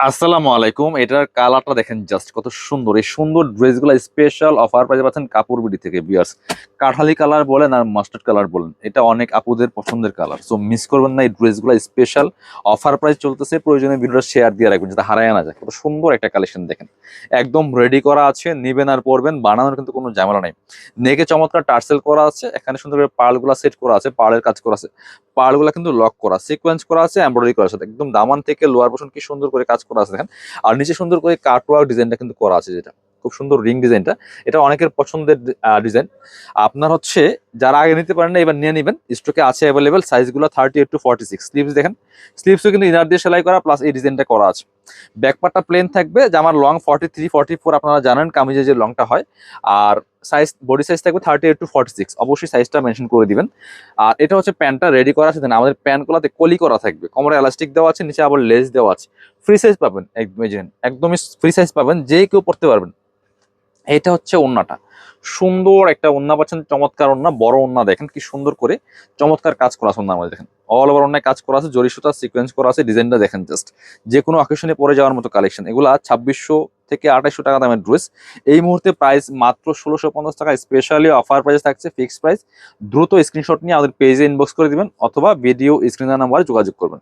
আসসালামু আলাইকুম। এটার কালারটা দেখেন জাস্ট কত সুন্দর। এই সুন্দর ড্রেসগুলো স্পেশাল অফার প্রাইসে পাচ্ছেন কাপড় বিডি থেকে ভিউয়ার্স। কাঠালি কালার বলেন আর মাস্টার্ড কালার বলেন, এটা অনেক আপুদের পছন্দের কালার। সো মিস করবেন না, এই ড্রেসগুলো স্পেশাল অফার প্রাইস চলতেছে। প্রয়োজনে ভিডিওটা শেয়ার দিয়ে রাখবেন যাতে হারায় না যায়। কত সুন্দর একটা কালেকশন দেখেন, একদম রেডি করা আছে, নিবেন আর পরবেন, বানানোর কিন্তু কোনো ঝামেলা নেই। নেকে চমৎকার টার্সেল করা আছে, এখানে সুন্দর করে পার্লগুলা সেট করা আছে, পার্লের কাজ করা আছে, পার্লগুলা কিন্তু লক করা, সিকোয়েন্স করা আছে, এমব্রয়ডারি করা আছে, একদম দামান থেকে লোয়ার পোর্শন কি সুন্দর করে কাজ করা আছে দেখেন। আর নিচে সুন্দর করে কাটওয়ার্ক ডিজাইনটা কিন্তু করা আছে, যেটা খুব সুন্দর রিং ডিজাইনটা। এটা অনেকের পছন্দের ডিজাইন। আপনার হচ্ছে যারা আগে নিতে পারেন না এবার নিয়ে নেবেন, স্টকে আছে অ্যাভেলেবেল। সাইজগুলো 38 to 46। স্লিভস দেখেন, স্লিভসও কিন্তু ইনার দিয়ে সেলাই করা, প্লাস এই ডিজাইনটা করা আছে। ব্যাকপার্টটা প্লেন থাকবে, জামার লং 43 44, আপনারা জানেন কামিজের যে লংটা হয়। আর সাইজ, বডি সাইজ থাকবে 38 to 46। অবশ্যই সাইজটা মেনশন করে দিবেন। আর এটা হচ্ছে প্যান্টটা রেডি করা আছে। দেন আমাদের প্যান্টগুলোতে কলি করা থাকবে, কোমরে এলাস্টিক দেওয়া আছে, নিচে আবার লেস দেওয়া আছে। ফ্রি সাইজ পাবেন, একদমই ফ্রি সাইজ পাবেন, যে কেউ পড়তে পারবেন। এটা হচ্ছে ওন্নাটা, সুন্দর একটা ওন্না পাচ্ছেন, চমৎকার ওন্না, বড় ওন্না দেখেন কি সুন্দর করে চমৎকার কাজ করা আছে ওন্নার মধ্যে দেখেন। অল ওভার ওন্নায় কাজ করা আছে, জরি সুতা সিকোয়েন্স করা আছে, ডিজাইনটা দেখেন জাস্ট। যে কোনো অকেশনে পরে যাওয়ার মতো কালেকশন। এগুলা 2600 থেকে 2800 টাকা দামের ড্রেস। এই মুহূর্তে প্রাইস মাত্র 1650 টাকা, স্পেশালি অফার প্রাইস থাকছে, ফিক্সড প্রাইস। দ্রুত স্ক্রিনশট নিয়ে আমাদের পেজে ইনবক্স করে দিবেন অথবা ভিডিও স্ক্রিনার নাম্বারে যোগাযোগ করবেন।